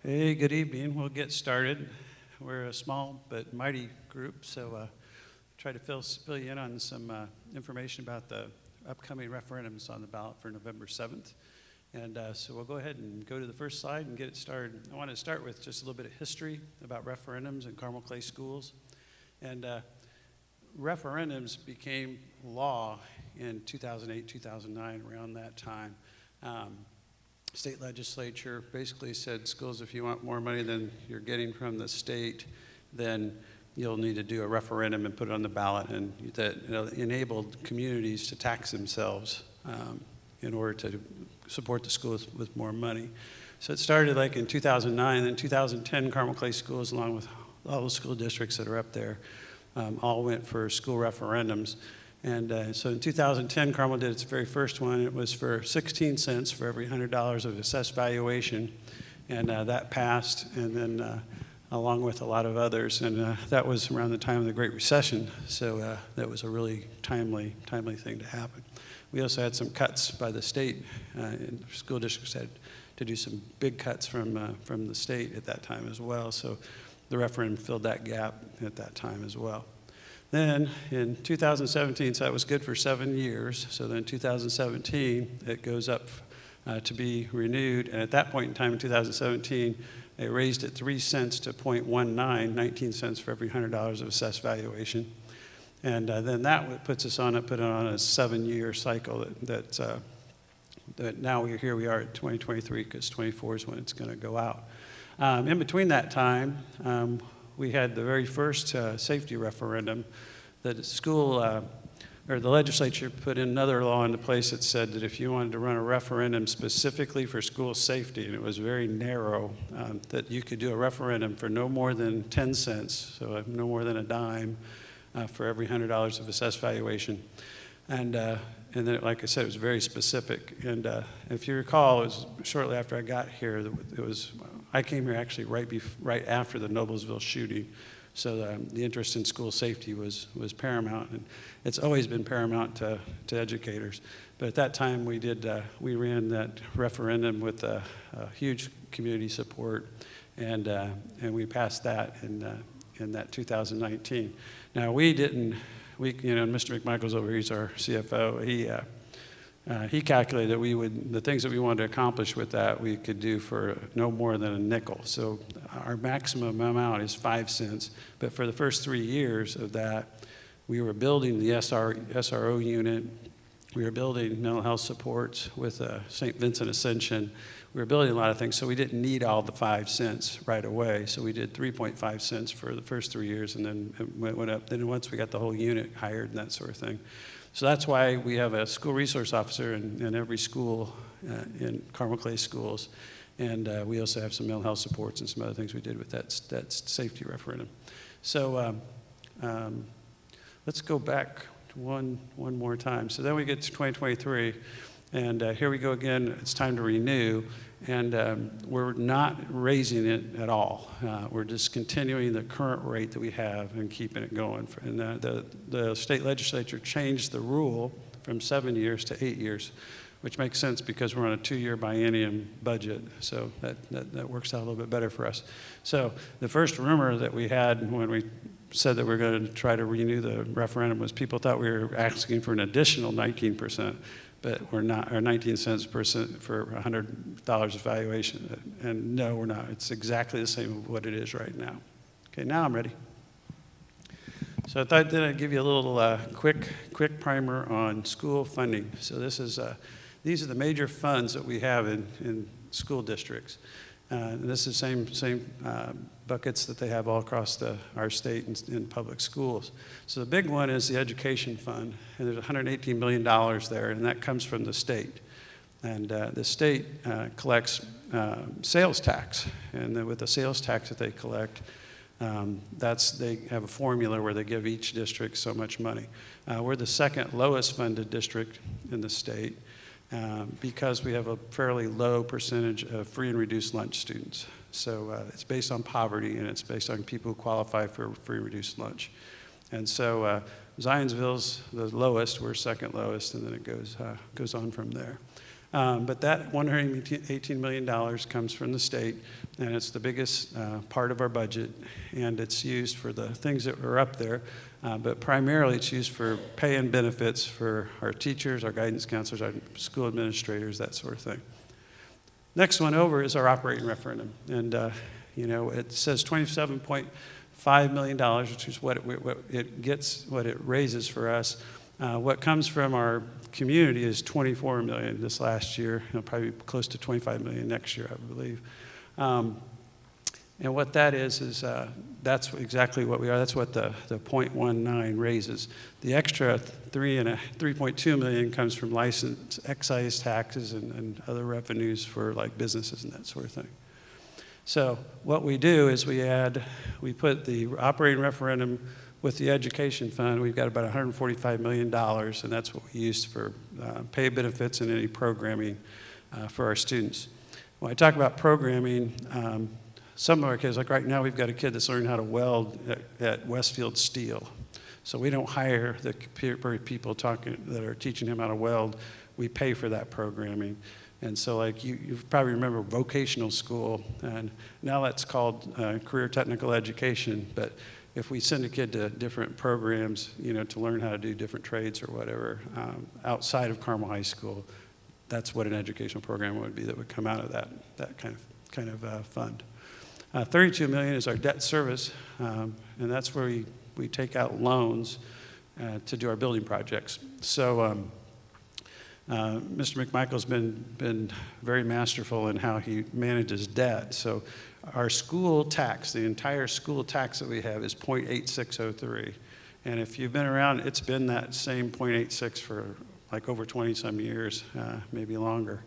Hey, good evening. We'll get started. We're a small but mighty group, so try to fill you in on some information about the upcoming referendums on the ballot for November 7th. And so we'll go ahead and go to the first slide and get it started. I want to start with just a little bit of history about referendums in Carmel Clay schools. And referendums became law in 2008, 2009, around that time. State legislature basically said, schools, if you want more money than you're getting from the state, then you'll need to do a referendum and put it on the ballot, and that enabled communities to tax themselves in order to support the schools with more money. So it started like in 2009, and in 2010, Carmel Clay schools, along with all the school districts that are up there, all went for school referendums. And so in 2010, Carmel did its very first one. It was for 16 cents for every $100 of assessed valuation, and that passed, and then along with a lot of others, and that was around the time of the Great Recession, so that was a really timely thing to happen. We also had some cuts by the state, and school districts had to do some big cuts from the state at that time as well, so the referendum filled that gap at that time as well. Then in 2017, so that was good for 7 years. So then in 2017, it goes up to be renewed. And at that point in time in 2017, they raised it 3 cents to 0.19, 19 cents for every $100 of assessed valuation. And then that puts us on put it on a 7-year cycle that now here we are at 2023, because 24 is when it's going to go out. In between that time, we had the very first safety referendum that the legislature put another law into place that said that if you wanted to run a referendum specifically for school safety, and it was very narrow, that you could do a referendum for no more than 10 cents, so no more than a dime for every $100 of assessed valuation. And then, like I said, it was very specific. And if you recall, it was shortly after I got here. I came here actually right after the Noblesville shooting. So the interest in school safety was paramount, and it's always been paramount to educators. But at that time, we ran that referendum with huge community support, and we passed that in that 2019. Now Mr. McMichael's over here, he's our CFO. He calculated that the things that we wanted to accomplish with that, we could do for no more than a nickel. So our maximum amount is 5 cents. But for the first 3 years of that, we were building the SRO unit. We were building mental health supports with St. Vincent Ascension. We were building a lot of things, so we didn't need all the 5 cents right away. So we did 3.5 cents for the first 3 years, and then it went up. Then once we got the whole unit hired and that sort of thing. So that's why we have a school resource officer in every school in Carmel Clay schools. And we also have some mental health supports and some other things we did with that safety referendum. So let's go back one more time. So then we get to 2023, and here we go again. It's time to renew, and we're not raising it at all. We're just continuing the current rate that we have and keeping it going. And the state legislature changed the rule from 7 years to 8 years, which makes sense because we're on a 2-year biennium budget, so that works out a little bit better for us. So the first rumor that we had when we said that we were going to try to renew the referendum was people thought we were asking for an additional 19%, but we're not, or 19 cents per cent for $100 of valuation. And no, we're not. It's exactly the same as what it is right now. Okay, now I'm ready. So I thought that I'd give you a little quick primer on school funding. So these are the major funds that we have in school districts. And this is the same buckets that they have all across our state in public schools. So the big one is the education fund, and there's $118 million there, and that comes from the state. And the state collects sales tax, and with the sales tax that they collect, they have a formula where they give each district so much money. We're the second lowest funded district in the state, because we have a fairly low percentage of free and reduced lunch students. So it's based on poverty, and it's based on people who qualify for free and reduced lunch. And so Zionsville's the lowest, we're second lowest, and then it goes on from there. But that $118 million comes from the state, and it's the biggest part of our budget, and it's used for the things that are up there, but primarily it's used for pay and benefits for our teachers, our guidance counselors, our school administrators, that sort of thing. Next one over is our operating referendum, and it says $27.5 million, which is what it raises for us. What comes from our community is $24 million this last year. It'll probably be close to $25 million next year, I believe. And what that is that's exactly what we are. That's what the 0.19 raises. The extra $3.2 million comes from license, excise taxes, and other revenues for like businesses and that sort of thing. So what we do is we put the operating referendum with the education fund. We've got about $145 million, and that's what we use for pay benefits and any programming for our students. When I talk about programming, some of our kids, like right now, we've got a kid that's learning how to weld at Westfield Steel. So we don't hire the people that are teaching him how to weld. We pay for that programming. And so like you probably remember vocational school, and now that's called career technical education. But if we send a kid to different programs, to learn how to do different trades or whatever, outside of Carmel High School, that's what an educational program would be that would come out of that kind of fund. $32 million is our debt service, and that's where we take out loans to do our building projects. So Mr. McMichael's been very masterful in how he manages debt. So our school tax, the entire school tax that we have, is 0.8603. And if you've been around, it's been that same 0.86 for like over 20-some years, maybe longer.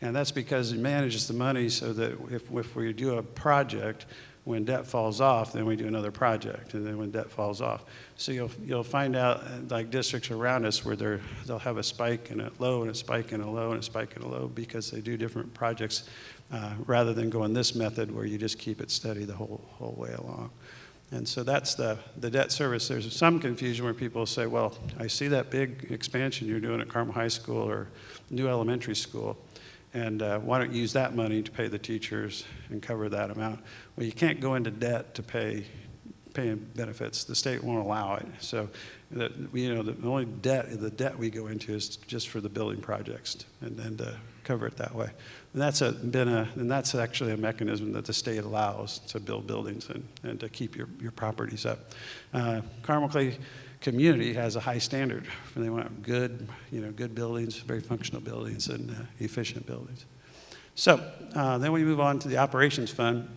And that's because it manages the money so that if we do a project, when debt falls off, then we do another project, and then when debt falls off. So you'll find out, like districts around us, where they'll have a spike and a low and a spike and a low and a spike and a low, because they do different projects rather than going this method where you just keep it steady the whole way along. And so that's the debt service. There's some confusion where people say, well, I see that big expansion you're doing at Carmel High School or new elementary school, and why don't you use that money to pay the teachers and cover that amount? Well, you can't go into debt to pay benefits. The state won't allow it. So, the only debt we go into is just for the building projects, and then to cover it that way. And that's actually a mechanism that the state allows to build buildings and to keep your properties up. Carmel Clay community has a high standard. They want good buildings, very functional buildings, and efficient buildings. So then we move on to the operations fund,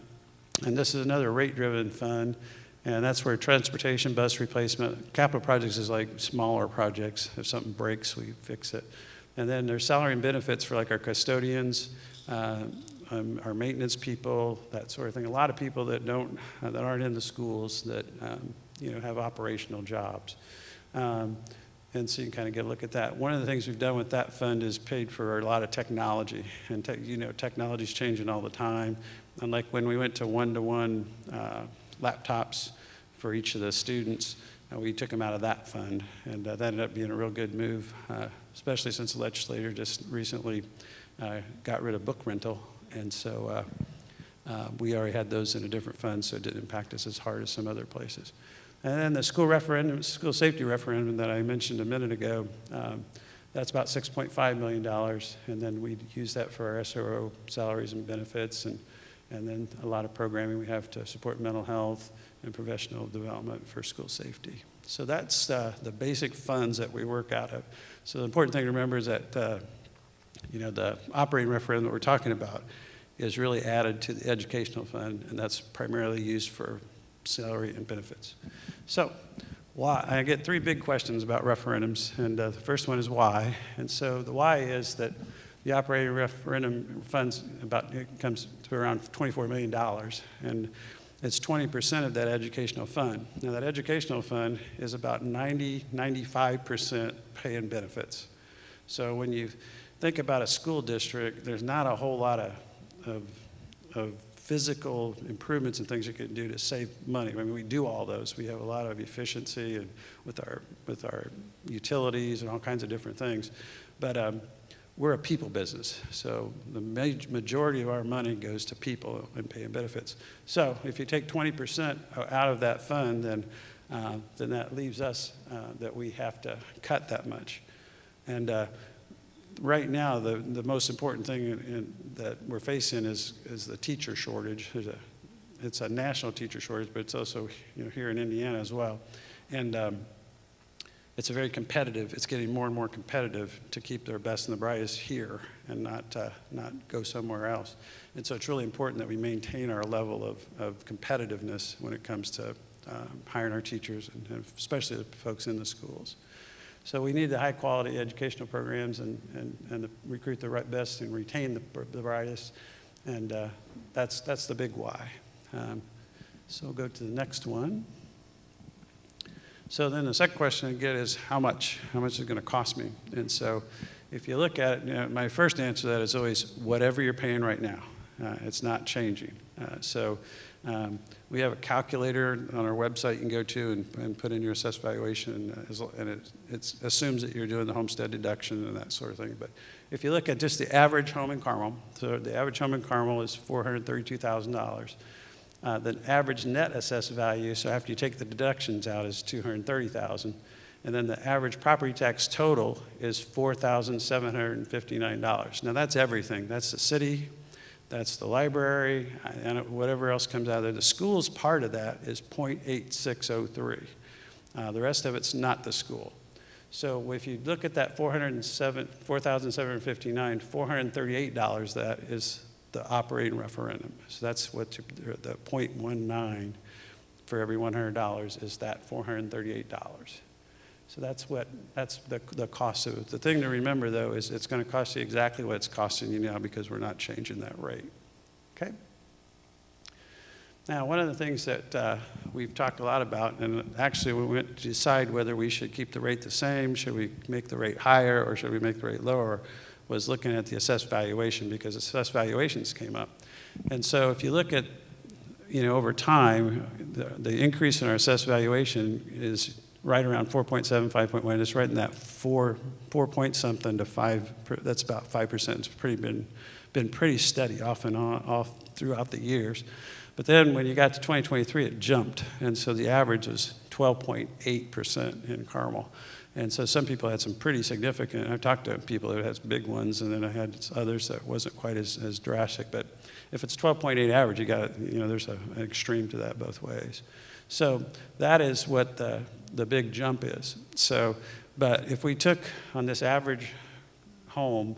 and this is another rate-driven fund, and that's where transportation, bus replacement, capital projects is like smaller projects. If something breaks, we fix it. And then there's salary and benefits for like our custodians, our maintenance people, that sort of thing. A lot of people that aren't in the schools that have operational jobs. And so you can kind of get a look at that. One of the things we've done with that fund is paid for a lot of technology. And technology's changing all the time. And like when we went to one-to-one laptops for each of the students, we took them out of that fund. And that ended up being a real good move, especially since the legislature just recently got rid of book rental. And so we already had those in a different fund, so it didn't impact us as hard as some other places. And then the school safety referendum that I mentioned a minute ago, that's about $6.5 million, and then we use that for our SRO salaries and benefits, and then a lot of programming we have to support mental health and professional development for school safety. So that's the basic funds that we work out of. So the important thing to remember is that the operating referendum that we're talking about is really added to the educational fund, and that's primarily used for salary and benefits. So why? I get three big questions about referendums, and the first one is why. And so the why is that the operating referendum funds comes to around $24 million, and it's 20% of that educational fund. Now that educational fund is about 95% pay and benefits. So when you think about a school district, there's not a whole lot of physical improvements and things you can do to save money. I mean, we do all those. We have a lot of efficiency and with our utilities and all kinds of different things. But we're a people business. So the majority of our money goes to people and paying benefits. So if you take 20% out of that fund, then that leaves us that we have to cut that much. And right now, the most important thing that we're facing is the teacher shortage. It's a national teacher shortage, but it's also here in Indiana as well. And it's it's getting more and more competitive to keep their best and the brightest here and not go somewhere else. And so it's really important that we maintain our level of competitiveness when it comes to hiring our teachers, and especially the folks in the schools. So we need the high quality educational programs and to recruit the best and retain the brightest. And that's the big why. So we'll go to the next one. So then the second question I get is how much? How much is it going to cost me? And so if you look at it, my first answer to that is always whatever you're paying right now. It's not changing. We have a calculator on our website you can go to and put in your assessed valuation, and it assumes that you're doing the homestead deduction and that sort of thing. But if you look at just the average home in Carmel, so the average home in Carmel is $432,000. The average net assessed value, so after you take the deductions out, is $230,000. And then the average property tax total is $4,759. Now that's everything. That's the city, that's the library, and whatever else comes out of there. The school's part of that is 0.8603. The rest of it's not the school. So if you look at that $4,759, $438 that is the operating referendum. So that's what the 0.19 for every $100 is that $438. So that's the cost of it. The thing to remember though is it's going to cost you exactly what it's costing you now because we're not changing that rate. Okay. Now one of the things that we've talked a lot about, and actually we went to decide whether we should keep the rate the same, should we make the rate higher, or should we make the rate lower, was looking at the assessed valuation because assessed valuations came up. And so if you look at, over time, the increase in our assessed valuation is right around 4.7, 5.1. It's right in that 4 point something to 5. That's about 5%. It's been pretty steady off and on, off throughout the years. But then when you got to 2023, it jumped. And so the average was 12.8% in Carmel. And so some people had some pretty significant, I've talked to people that had big ones, and then I had others that wasn't quite as drastic. But if it's 12.8 average, you got, there's an extreme to that both ways. So that is what the big jump is. So, but if we took on this average home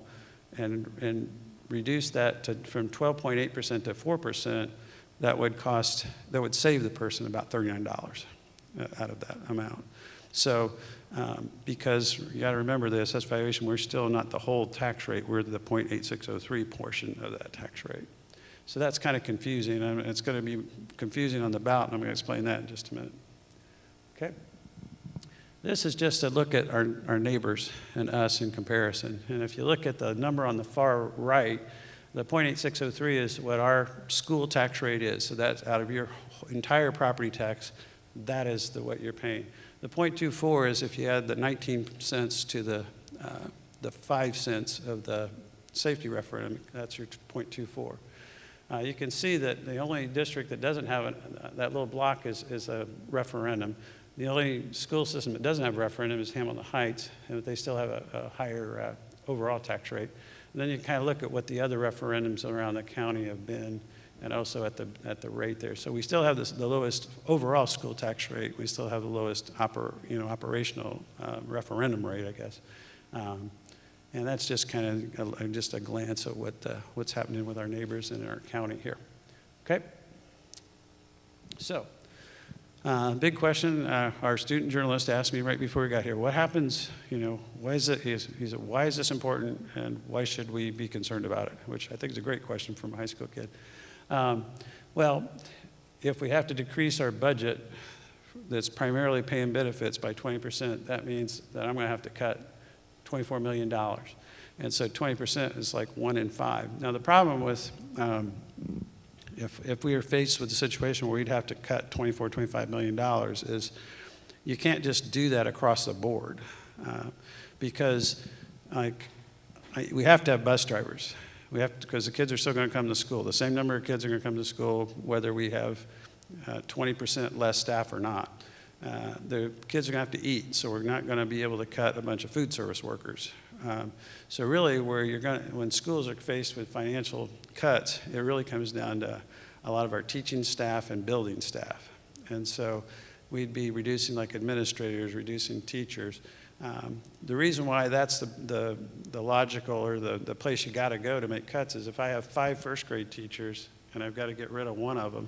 and reduced that from 12.8% to 4%, that would save the person about $39 out of that amount. So because you got to remember the assessed valuation, we're still not the whole tax rate, we're the 0.8603 portion of that tax rate. So that's kind of confusing, and it's going to be confusing on the ballot, and I'm going to explain that in just a minute. Okay. This is just a look at our neighbors and us in comparison. And if you look at the number on the far right, the 0.8603 is what our school tax rate is. So that's out of your entire property tax, that is what you're paying. The 0.24 is if you add the 19 cents to the 5 cents of the safety referendum, that's your 0.24. You can see that the only district that doesn't have that little block is a referendum. The only school system that doesn't have a referendum is Hamilton Heights, and they still have a higher overall tax rate. And then you kind of look at what the other referendums around the county have been, and also at the rate there. So we still have the lowest overall school tax rate. We still have the lowest operational referendum rate, I guess. And that's just kind of just a glance at what's happening with our neighbors in our county here. Okay. So, big question. Our student journalist asked me right before we got here, what happens, why is it, he said, why is this important and why should we be concerned about it? Which I think is a great question from a high school kid. Well, if we have to decrease our budget that's primarily paying benefits by 20%, that means that I'm going to have to cut $24 million. And so 20% is like 1 in 5. Now the problem with, if we are faced with a situation where we'd have to cut $25 million is you can't just do that across the board. Because like we have to have bus drivers. We have to, because the kids are still going to come to school. The same number of kids are going to come to school whether we have 20% less staff or not. The kids are going to have to eat, so we're not going to be able to cut a bunch of food service workers. So really, when schools are faced with financial cuts, it really comes down to a lot of our teaching staff and building staff. And so we'd be reducing like administrators, reducing teachers. The reason why that's the logical or the place you got to go to make cuts is if I have 5 first grade teachers and I've got to get rid of one of them,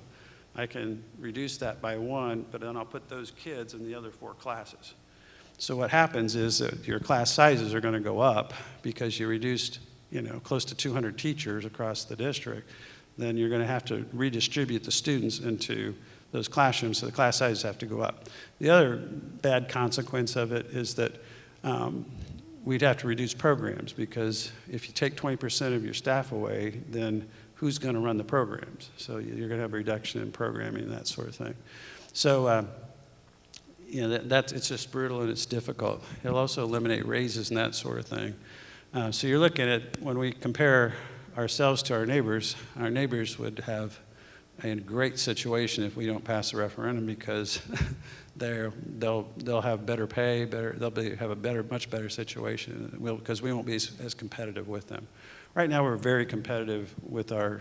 I can reduce that by 1, but then I'll put those kids in the other 4 classes. So what happens is that your class sizes are going to go up because you reduced, close to 200 teachers across the district. Then you're going to have to redistribute the students into those classrooms, so the class sizes have to go up. The other bad consequence of it is that we'd have to reduce programs, because if you take 20% of your staff away, then who's going to run the programs? So you're going to have a reduction in programming, that sort of thing. So it's just brutal and it's difficult. It'll also eliminate raises and that sort of thing. So you're looking at, when we compare ourselves to our neighbors would have a great situation if we don't pass the referendum, because they'll have better pay, have a much better situation, because we won't be as competitive with them. Right now we're very competitive with our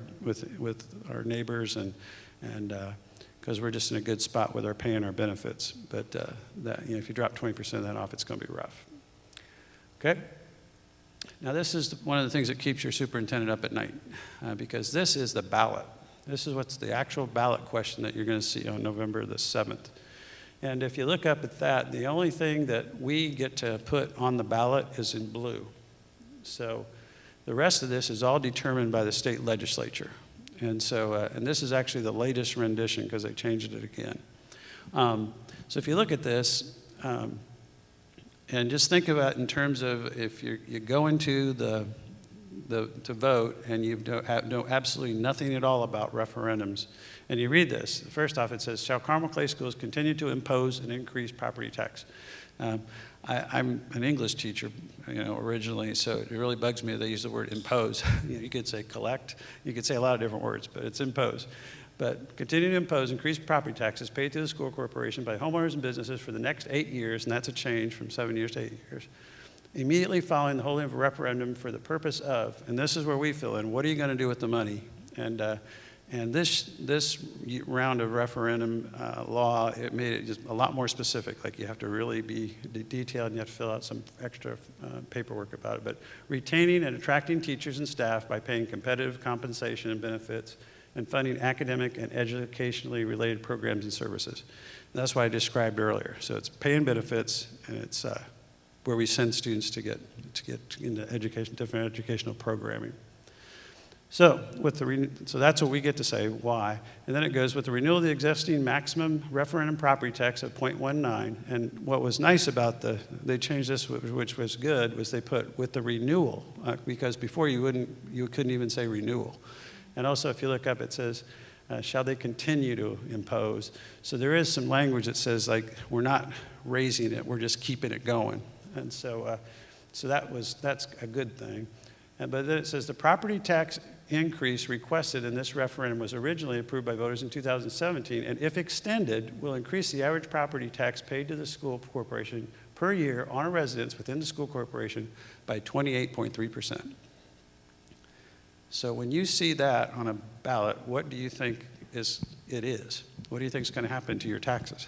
neighbors, and because we're just in a good spot with our pay and our benefits. But if you drop 20% of that off, it's going to be rough. Okay. Now this is one of the things that keeps your superintendent up at night, because this is the ballot. This is what's the actual ballot question that you're going to see on November the 7th. And if you look up at that, the only thing that we get to put on the ballot is in blue. So the rest of this is all determined by the state legislature. And so, and this is actually the latest rendition, because they changed it again. So if you look at this, and just think about in terms of if you go into to vote and you know absolutely nothing at all about referendums, and you read this, first off it says, shall Carmel Clay Schools continue to impose an increased property tax? I'm an English teacher, originally, so it really bugs me that they use the word impose. You could say collect, you could say a lot of different words, but it's impose. But continue to impose increased property taxes paid to the school corporation by homeowners and businesses for the next 8 years, and that's a change from 7 years to 8 years, immediately following the holding of a referendum for the purpose of, and this is where we fill in, what are you going to do with the money? And this round of referendum law, it made it just a lot more specific. Like you have to really be detailed, and you have to fill out some extra paperwork about it. But retaining and attracting teachers and staff by paying competitive compensation and benefits, and funding academic and educationally related programs and services. And that's what I described earlier. So it's pay and benefits, and it's where we send students to get into different educational programming. So so that's what we get to say, why. And then it goes with the renewal of the existing maximum referendum property tax of 0.19. And what was nice about they changed this, which was good, was they put with the renewal, because before you couldn't even say renewal. And also if you look up, it says, shall they continue to impose? So there is some language that says, like, we're not raising it, we're just keeping it going. And so, that's a good thing. But then it says the property tax increase requested in this referendum was originally approved by voters in 2017, and if extended, will increase the average property tax paid to the school corporation per year on a residence within the school corporation by 28.3%. So when you see that on a ballot, what do you think it is? What do you think is going to happen to your taxes?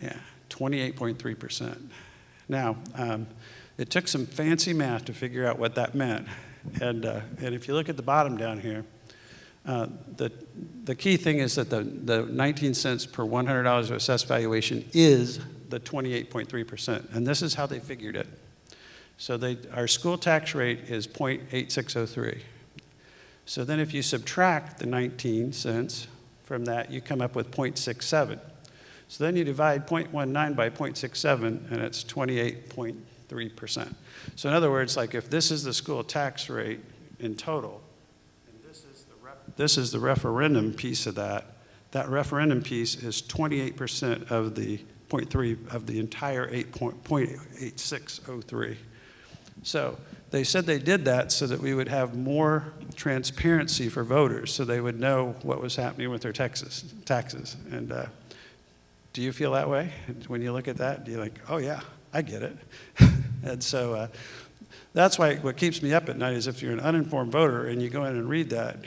Yeah, 28.3%. Now, it took some fancy math to figure out what that meant. And if you look at the bottom down here, the key thing is that the 19 cents per $100 of assessed valuation is the 28.3%. And this is how they figured it. So our school tax rate is 0.8603. So then if you subtract the 19 cents from that, you come up with 0.67. So then you divide 0.19 by 0.67, and it's 28.3%. So in other words, like if this is the school tax rate in total, and this is the referendum piece of that referendum piece is 28% of the 0.3 of the entire 0.8603. So they said they did that so that we would have more transparency for voters, so they would know what was happening with their taxes. And do you feel that way when you look at that? Do you like, oh yeah, I get it? And so that's why what keeps me up at night is if you're an uninformed voter and you go in and read that,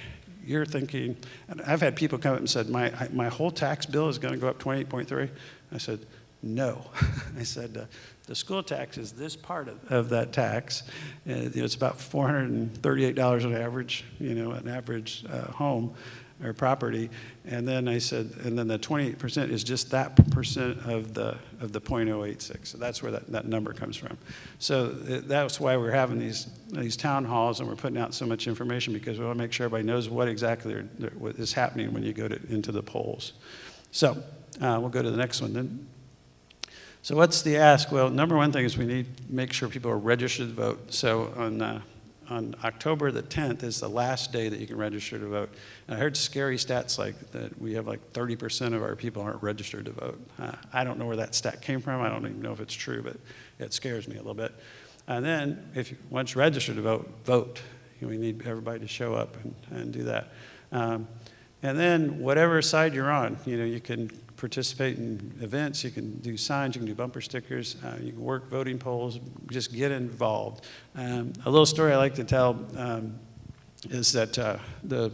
you're thinking, and I've had people come up and said, my whole tax bill is going to go up 28.3. I said, no. I said, the school tax is this part of that tax. It's about $438 on average, an average home or property. And then I said, and then the 28% is just that percent of the 0.086. So that's where that number comes from. So that's why we're having these town halls and we're putting out so much information, because we want to make sure everybody knows what exactly what is happening when you go into the polls. So we'll go to the next one then. So what's the ask? Well, number one thing is we need to make sure people are registered to vote. So on October the 10th is the last day that you can register to vote. And I heard scary stats like that we have like 30% of our people aren't registered to vote. I don't know where that stat came from. I don't even know if it's true, but it scares me a little bit. And then once you're registered to vote, vote. We need everybody to show up and do that. And then whatever side you're on, you can participate in events, you can do signs, you can do bumper stickers, you can work voting polls, just get involved. A little story I like to tell is that the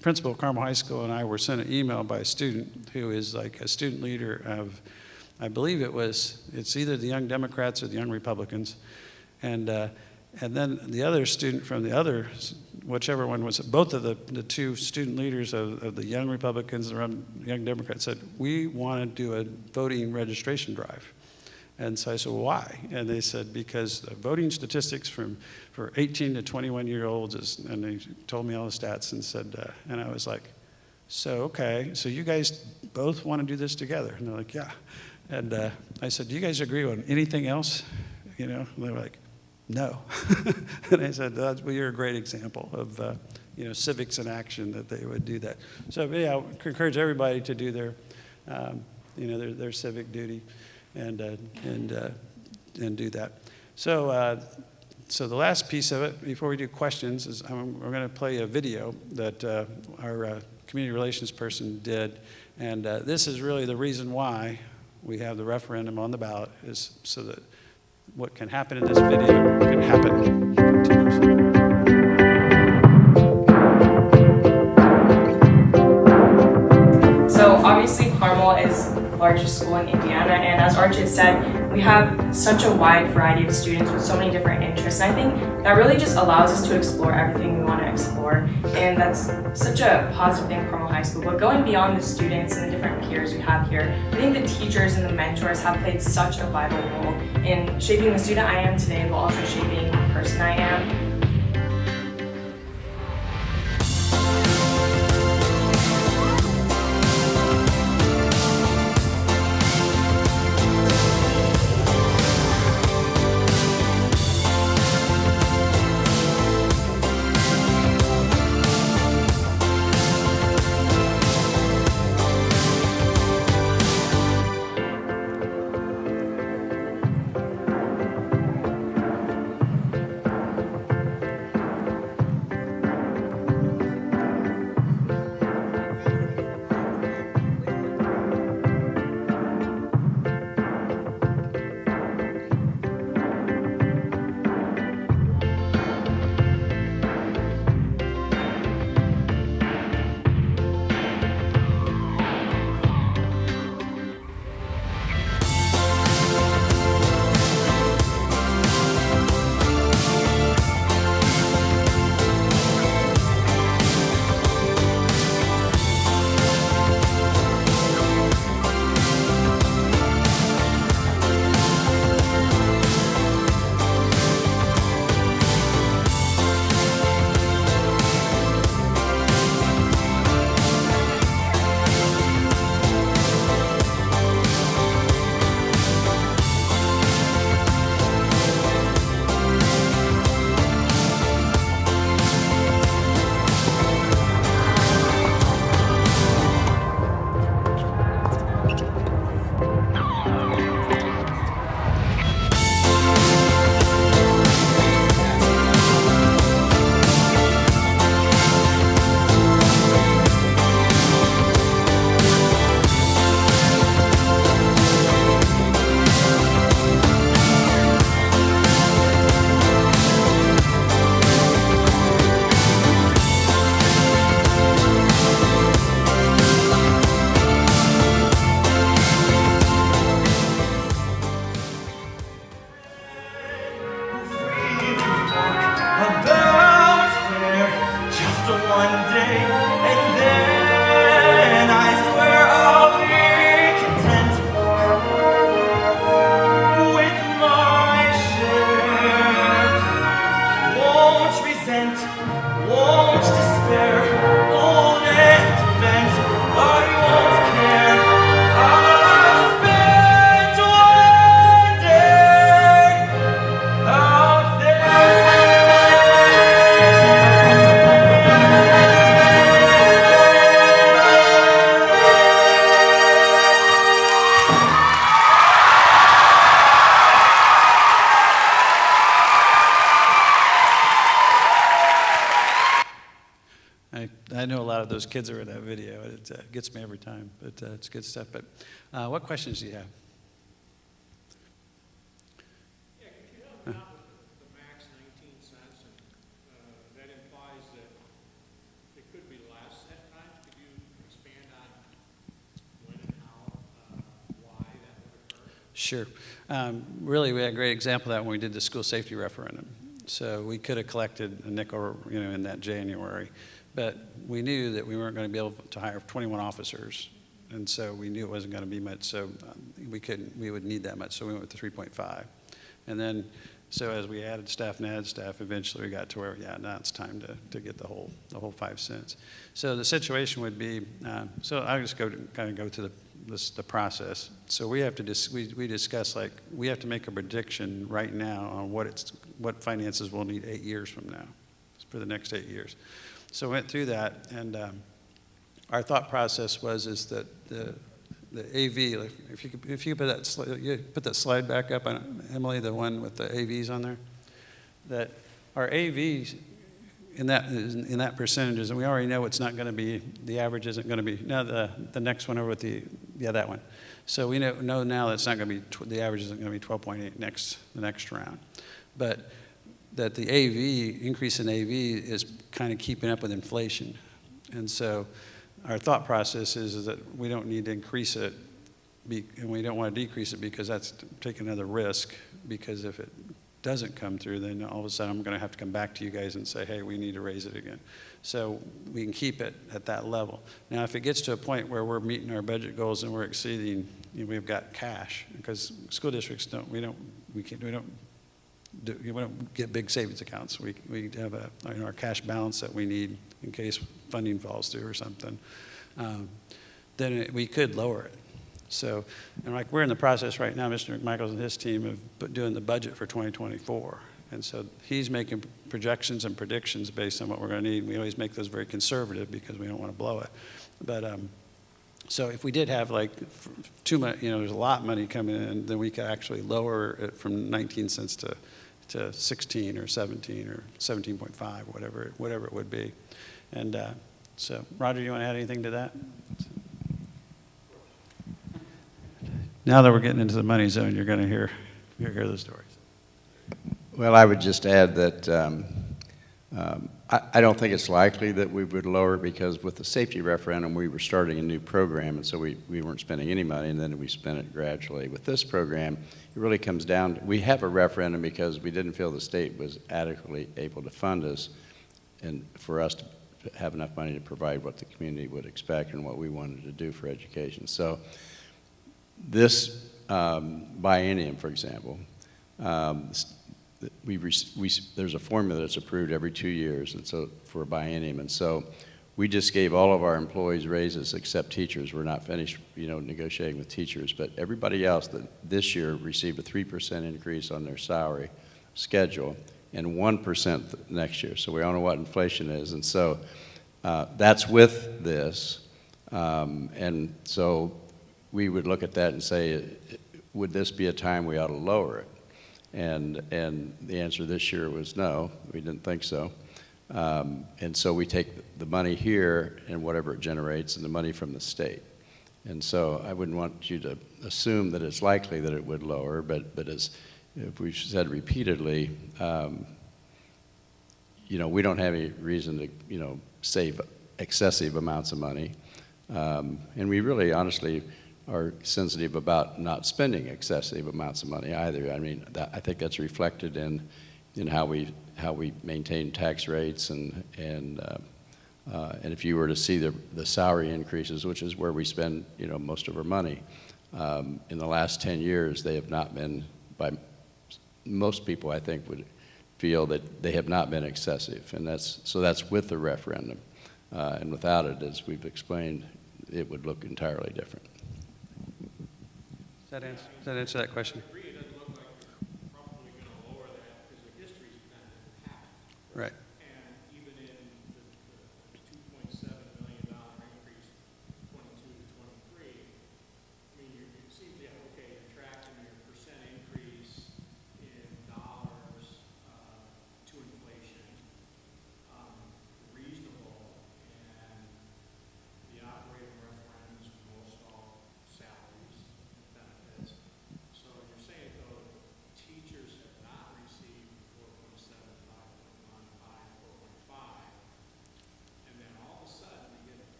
principal of Carmel High School and I were sent an email by a student who is like a student leader of, I believe it's either the Young Democrats or the Young Republicans. And then the other student from the other, whichever one was, both of the two student leaders of the Young Republicans and the Young Democrats said, we want to do a voting registration drive. And so I said, well, why? And they said, because the voting statistics for 18 to 21-year-olds and they told me all the stats and said, and I was like, so, okay, so you guys both want to do this together? And they're like, yeah. And I said, do you guys agree on anything else? And they were like, no. And I said, well, you're a great example of civics in action, that they would do that. So yeah, I encourage everybody to do their civic duty and do that. So so the last piece of it before we do questions is we're going to play a video that our community relations person did, and this is really the reason why we have the referendum on the ballot, is so that what can happen in this video can happen continuously. So obviously Carmel is the largest school in Indiana, and as Archie said, we have such a wide variety of students with so many different interests, and I think that really just allows us to explore everything we want to explore, and that's such a positive thing for Carmel High School. But going beyond the students and the different peers we have here, I think the teachers and the mentors have played such a vital role in shaping the student I am today, but also shaping the person I am. those kids that are in that video. It gets me every time, but it's good stuff. But what questions do you have? Yeah, could you help me out with the max 19 cents? And that implies that it could be less at times. Could you expand on when and how, why that would occur? Sure. Really, we had a great example of that when we did the school safety referendum. So we could have collected a nickel, in that January, but we knew that we weren't going to be able to hire 21 officers, and so we knew it wasn't going to be much. So we would need that much. So we went with the 3.5, and then so as we added staff, eventually we got to where now it's time to get the whole 5 cents. So the situation would be so I'll just go through the process. So we have to we discuss, like, we have to make a prediction right now on what finances we'll need 8 years from now for the next 8 years. So we went through that, and our thought process is that the AV, like, if you put that slide back up on Emily, the one with the AVs on there, that our AVs in that percentages, and we already know it's not going to be, the average isn't going to be, now the next one over with that one. So we know now that it's not going to be, the average isn't going to be 12.8 the next round. But that the AV, increase in AV is kind of keeping up with inflation. And so our thought process is that we don't need to increase it, and we don't want to decrease it, because that's taking another risk, because if it doesn't come through, then all of a sudden I'm going to have to come back to you guys and say, hey, we need to raise it again. So we can keep it at that level. Now, if it gets to a point where we're meeting our budget goals and we're exceeding, we've got cash, because school districts we don't get big savings accounts. We have our cash balance that we need in case funding falls through or something. Then we could lower it. So, and like, we're in the process right now, Mr. McMichaels and his team of doing the budget for 2024. And so he's making projections and predictions based on what we're going to need. We always make those very conservative because we don't want to blow it. But so if we did have like too much, there's a lot of money coming in, then we could actually lower it from 19 cents to 16 or 17 or 17.5, whatever it would be. And so, Roger, you want to add anything to that? Now that we're getting into the money zone, you're going to hear the stories. Well, I would just add that I don't think it's likely that we would lower it, because with the safety referendum, we were starting a new program, and so we weren't spending any money, and then we spent it gradually. With this program, it really comes down to, we have a referendum because we didn't feel the state was adequately able to fund us, and for us to have enough money to provide what the community would expect and what we wanted to do for education. So this biennium, for example, there's a formula that's approved every 2 years, and so for a biennium, and so we just gave all of our employees raises except teachers. We're not finished, negotiating with teachers, but everybody else that this year received a 3% increase on their salary schedule and 1% next year. So we all know what inflation is, and so that's with this, and so we would look at that and say, would this be a time we ought to lower it? And the answer this year was no, we didn't think so. And so we take the money here and whatever it generates and the money from the state. And so I wouldn't want you to assume that it's likely that it would lower, but as if we've said repeatedly, we don't have any reason to, save excessive amounts of money. And we really honestly are sensitive about not spending excessive amounts of money either. I mean, I think that's reflected in how we maintain tax rates, and if you were to see the salary increases, which is where we spend most of our money, in the last 10 years, they have not been, by most people I think would feel that they have not been excessive, and that's with the referendum, and without it, as we've explained, it would look entirely different. Does that answer that question? I agree. It doesn't look like you're probably going to lower that because the history's kind of happened. Right. And even in the $2.7 million increase, 22 to 23, I mean, you see, okay, you're tracking your percent increase in dollars to inflation, reasonable, and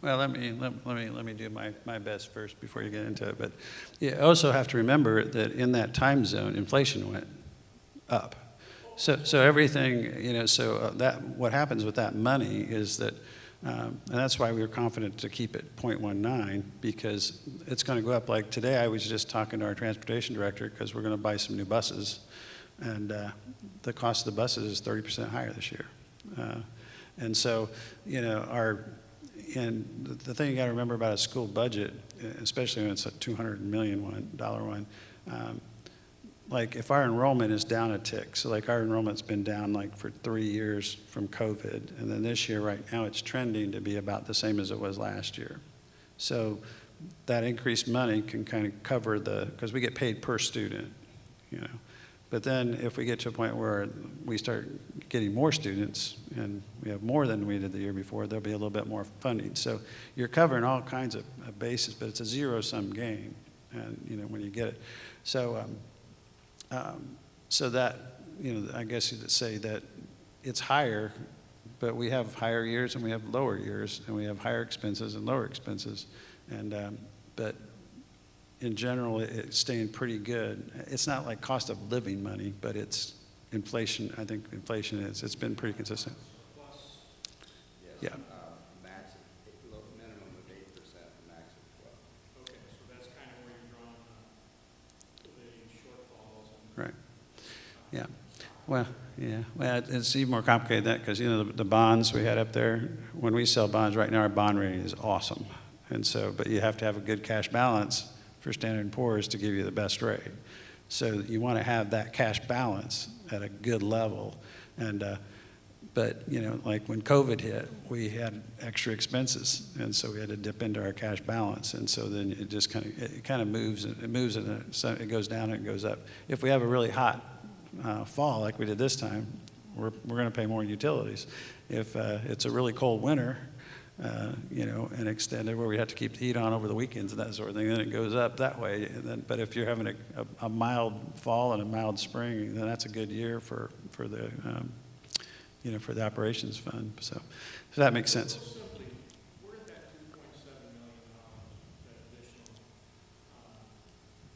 Well, let me do my best first before you get into it. But you also have to remember that in that time zone, inflation went up. So everything, you know, so that what happens with that money is that, and that's why we were confident to keep it 0.19, because it's going to go up. Like today, I was just talking to our transportation director because we're going to buy some new buses, and the cost of the buses is 30% higher this year. And so, you know, and the thing you got to remember about a school budget, especially when it's a $200 million one, like if our enrollment is down a tick, so like our enrollment's been down like for 3 years from COVID, and then this year right now it's trending to be about the same as it was last year. So that increased money can kind of cover because we get paid per student, you know. But then if we get to a point where we start getting more students and we have more than we did the year before, there'll be a little bit more funding. So you're covering all kinds of bases, but it's a zero-sum game, and you know, when you get it. So so that, you know, I guess you'd say that it's higher, but we have higher years and we have lower years, and we have higher expenses and lower expenses. And but in general, it's staying pretty good. It's not like cost of living money, but it's inflation. I think inflation it's been pretty consistent. Yeah. Max, minimum of 8%, max of 12. Okay, so that's kind of where you're drawing the shortfalls. Right. Yeah. Well, yeah. Well, it's even more complicated than that, because, you know, the bonds we had up there, when we sell bonds right now, our bond rating is awesome. And so, but you have to have a good cash balance for Standard & Poor's to give you the best rate. So you want to have that cash balance at a good level. And, but, you know, like when COVID hit, we had extra expenses, and so we had to dip into our cash balance. And so then it just kind of moves. It moves, and it goes down and it goes up. If we have a really hot fall like we did this time, we're going to pay more utilities. If it's a really cold winter, you know, and extended where we have to keep the heat on over the weekends and that sort of thing, then it goes up that way. And then, but if you're having a mild fall and a mild spring, then that's a good year for the you know, for the operations fund. So that makes sense. Simply, where did that $2.7 million, that additional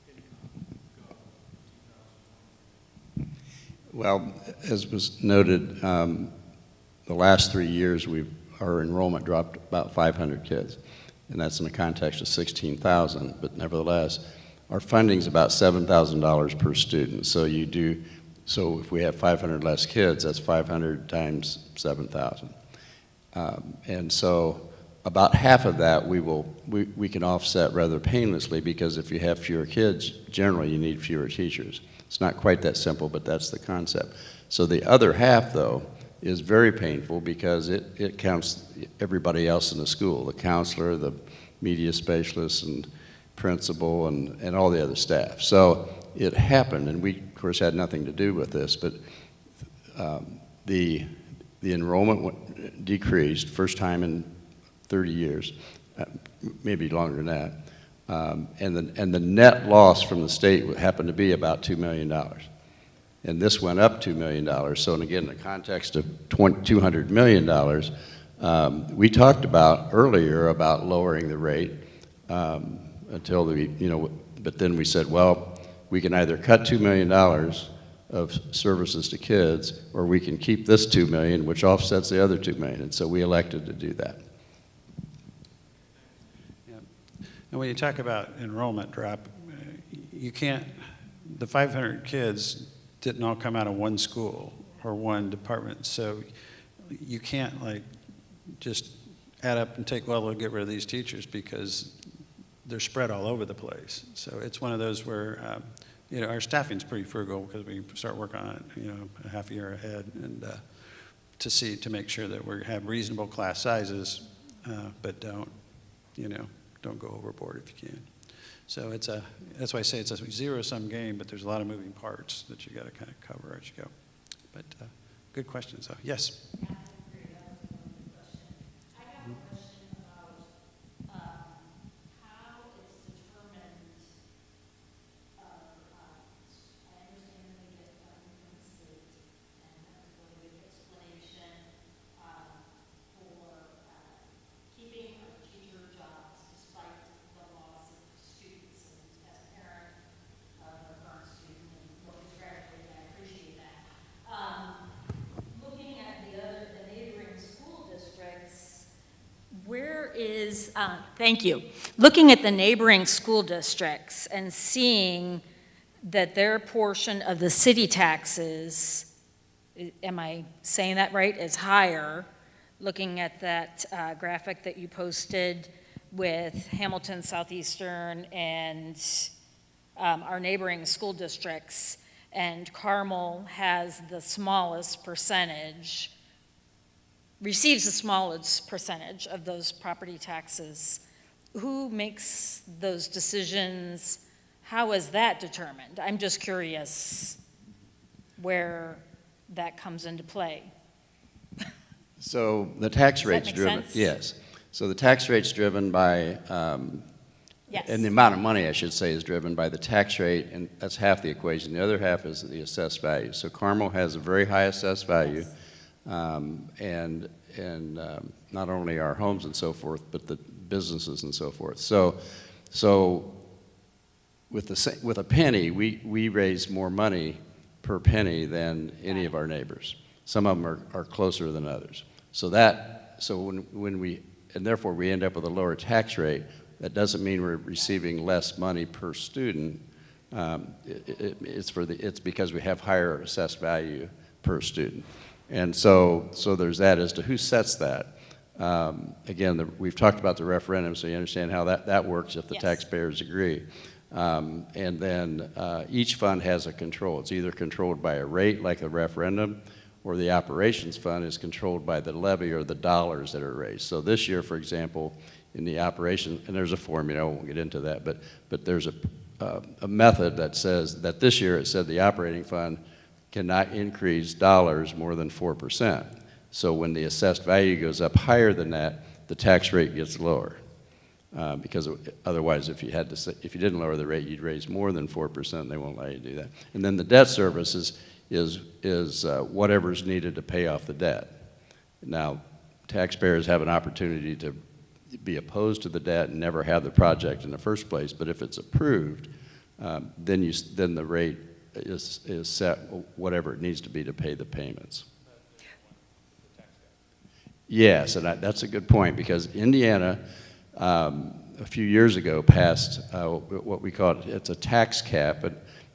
income go in 2020? Well, as was noted, the last 3 years our enrollment dropped about 500 kids, and that's in the context of 16,000. But nevertheless, our funding's about $7,000 per student. So if we have 500 less kids, that's 500 times 7,000. And so about half of that we can offset rather painlessly, because if you have fewer kids, generally you need fewer teachers. It's not quite that simple, but that's the concept. So the other half, though, is very painful, because it counts everybody else in the school, the counselor, the media specialist, and principal, and all the other staff. So it happened, and we, of course, had nothing to do with this, but the enrollment decreased, first time in 30 years, maybe longer than that, and the net loss from the state happened to be about $2 million. And this went up $2 million. So, and again, in the context of $200 million, we talked about earlier about lowering the rate until but then we said, well, we can either cut $2 million of services to kids, or we can keep this $2 million, which offsets the other $2 million. And so we elected to do that. Yeah. And when you talk about enrollment drop, you can't, the 500 kids didn't all come out of one school or one department. So you can't like just add up and take, well, we'll get rid of these teachers, because they're spread all over the place. So it's one of those where, you know, our staffing's pretty frugal, because we start working on it, you know, a half a year ahead, and to make sure that we have reasonable class sizes, but don't go overboard if you can. So that's why I say it's a zero-sum game, but there's a lot of moving parts that you got to kind of cover as you go. But good question. So yes. Keeping our Thank you. Looking at the neighboring school districts and seeing that their portion of the city taxes, am I saying that right, is higher, looking at that graphic that you posted with Hamilton, Southeastern, and our neighboring school districts, and Carmel has the smallest percentage, receives the smallest percentage of those property taxes. Who makes those decisions? How is that determined? I'm just curious where that comes into play. So the tax Does that rate's make driven, sense? yes. So the tax rate's driven by, Yes. and the amount of money, I should say, is driven by the tax rate, and that's half the equation. The other half is the assessed value. So Carmel has a very high assessed value, Yes. and not only our homes and so forth, but the businesses and so forth. So with a penny, we raise more money per penny than any of our neighbors. Some of them are closer than others. So when we, and therefore we end up with a lower tax rate. That doesn't mean we're receiving less money per student. It's because we have higher assessed value per student. And so there's that. As to who sets that, again, we've talked about the referendum, so you understand how that works if the Yes. taxpayers agree. And then each fund has a control. It's either controlled by a rate like a referendum, or the operations fund is controlled by the levy or the dollars that are raised. So this year, for example, in the operation, and there's a formula, I won't get into that, but there's a method that says that this year it said the operating fund cannot increase dollars more than 4%. So when the assessed value goes up higher than that, the tax rate gets lower. Because otherwise, if you didn't lower the rate, you'd raise more than 4%, and they won't allow you to do that. And then the debt service is whatever's needed to pay off the debt. Now, taxpayers have an opportunity to be opposed to the debt and never have the project in the first place, but if it's approved, then the rate is set whatever it needs to be to pay the payments. Yes, and that's a good point, because Indiana, a few years ago, passed what we call it's a tax cap,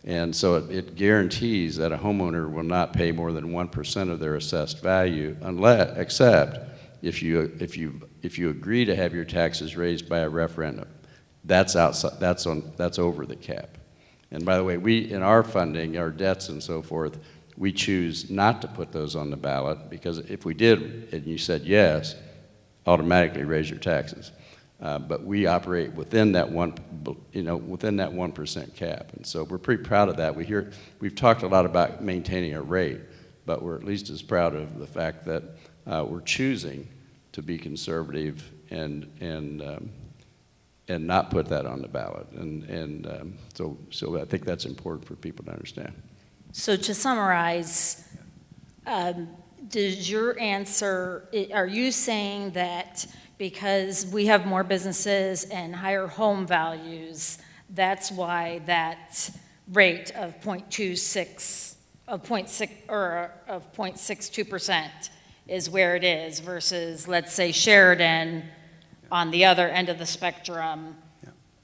and so it guarantees that a homeowner will not pay more than 1% of their assessed value, except if you agree to have your taxes raised by a referendum. That's over the cap. And by the way, we in our funding, our debts and so forth, we choose not to put those on the ballot, because if we did and you said yes, automatically raise your taxes. But we operate within that 1% cap, and so we're pretty proud of that. We've talked a lot about maintaining a rate, but we're at least as proud of the fact that we're choosing to be conservative and not put that on the ballot, so I think that's important for people to understand. So to summarize, does your answer, are you saying that because we have more businesses and higher home values, that's why that rate of 0.62% is where it is, versus, let's say, Sheridan on the other end of the spectrum?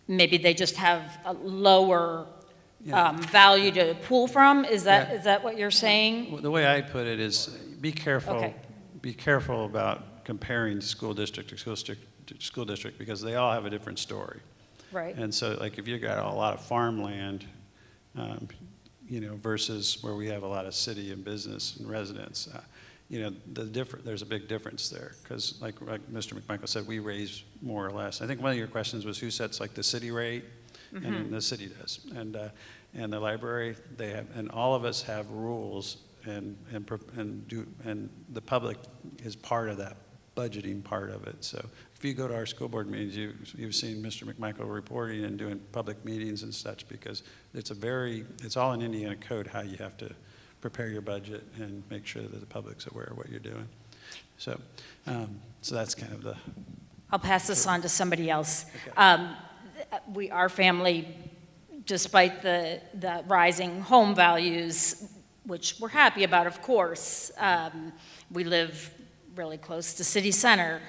Maybe they just have a lower value to pull from? Is that what you're saying? The way I put it is be careful. Okay. Be careful about comparing school district to school district, because they all have a different story. Right. And so, like, if you got a lot of farmland, versus where we have a lot of city and business and residents, there's a big difference there. Because, like Mr. McMichael said, we raise more or less. I think one of your questions was who sets like the city rate, and the city does, and the library they have, and all of us have rules, and the public is part of that budgeting part of it. So if you go to our school board meetings, you've seen Mr. McMichael reporting and doing public meetings and such, because it's all in Indiana code how you have to prepare your budget and make sure that the public's aware of what you're doing. So that's kind of the. I'll pass this on to somebody else. Okay. Our family, despite the rising home values, which we're happy about, of course, we live really close to city center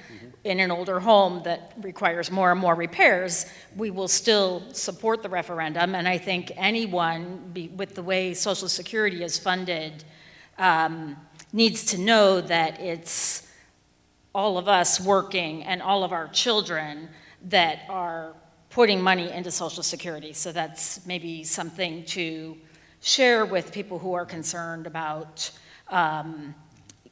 in an older home that requires more and more repairs, we will still support the referendum. And I think anyone, with the way Social Security is funded, needs to know that it's all of us working and all of our children that are putting money into Social Security. So that's maybe something to share with people who are concerned about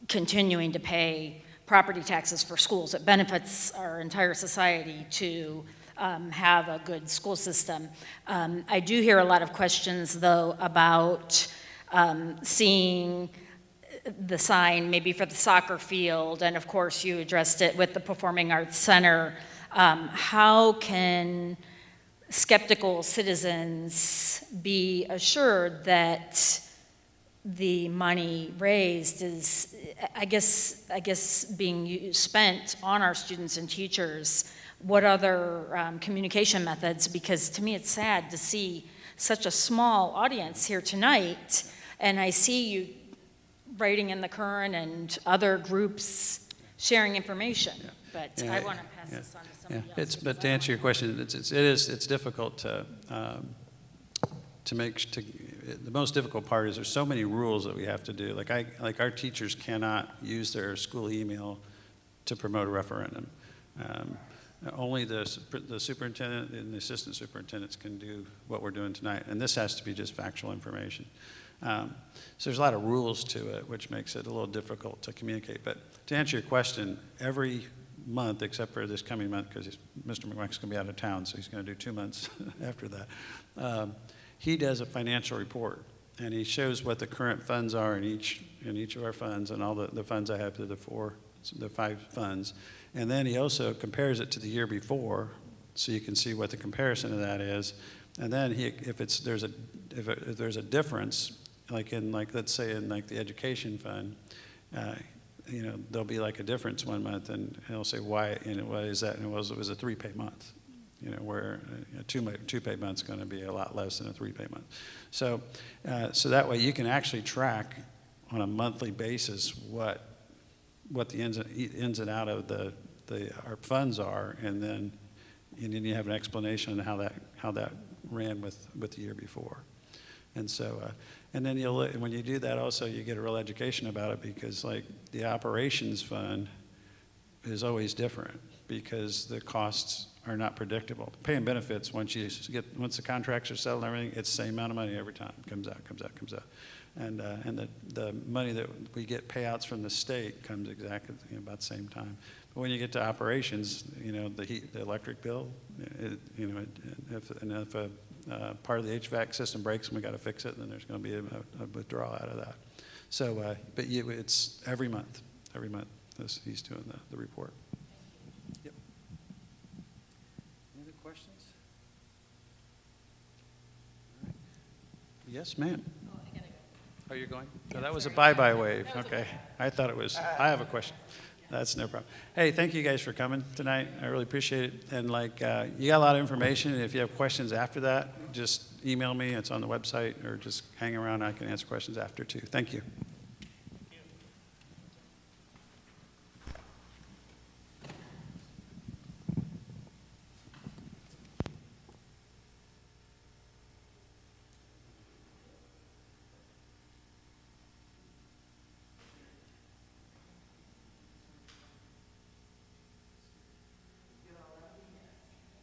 continuing to pay property taxes for schools. It benefits our entire society to have a good school system. I do hear a lot of questions, though, about seeing the sign maybe for the soccer field, and of course you addressed it with the Performing Arts Center. How can skeptical citizens be assured that the money raised is, I guess being spent on our students and teachers? What other communication methods? Because to me it's sad to see such a small audience here tonight, and I see you writing in the Current and other groups sharing information, but I want to pass this on to somebody else. But to answer your question, it's difficult to the most difficult part is there's so many rules that we have to do. Like our teachers cannot use their school email to promote a referendum. Only the superintendent and the assistant superintendents can do what we're doing tonight, and this has to be just factual information. So there's a lot of rules to it, which makes it a little difficult to communicate. But to answer your question, every month, except for this coming month, because Mr. McMahon's going to be out of town, so he's going to do 2 months after that. He does a financial report, and he shows what the current funds are in each of our funds, and all the funds I have to the 5 funds. And then he also compares it to the year before, so you can see what the comparison of that is. And then if there's a difference, let's say in the education fund, there'll be like a difference one month, and he'll say why, and what is that? And it was a 3-pay month, where a 2-pay month's going to be a lot less than a 3-pay month. So that way you can actually track on a monthly basis what the ins and out of our funds are, and then you have an explanation on how that ran with the year before. And so, and then when you do that also, you get a real education about it, because the operations fund is always different because the costs are not predictable. Pay and benefits, once the contracts are settled and everything, it's the same amount of money every time. Comes out. And the money that we get payouts from the state comes exactly about the same time. But when you get to operations, the heat, the electric bill, if part of the HVAC system breaks and we got to fix it, then there's going to be a withdrawal out of that. So, but it's every month. He's doing the report. Yep. Any other questions? All right. Yes, ma'am. Oh, you're going? No, that was a bye-bye wave. Okay. I thought it was. I have a question. That's no problem. Hey, thank you guys for coming tonight. I really appreciate it. And you got a lot of information. And if you have questions after that, just email me. It's on the website, or just hang around. I can answer questions after too. Thank you.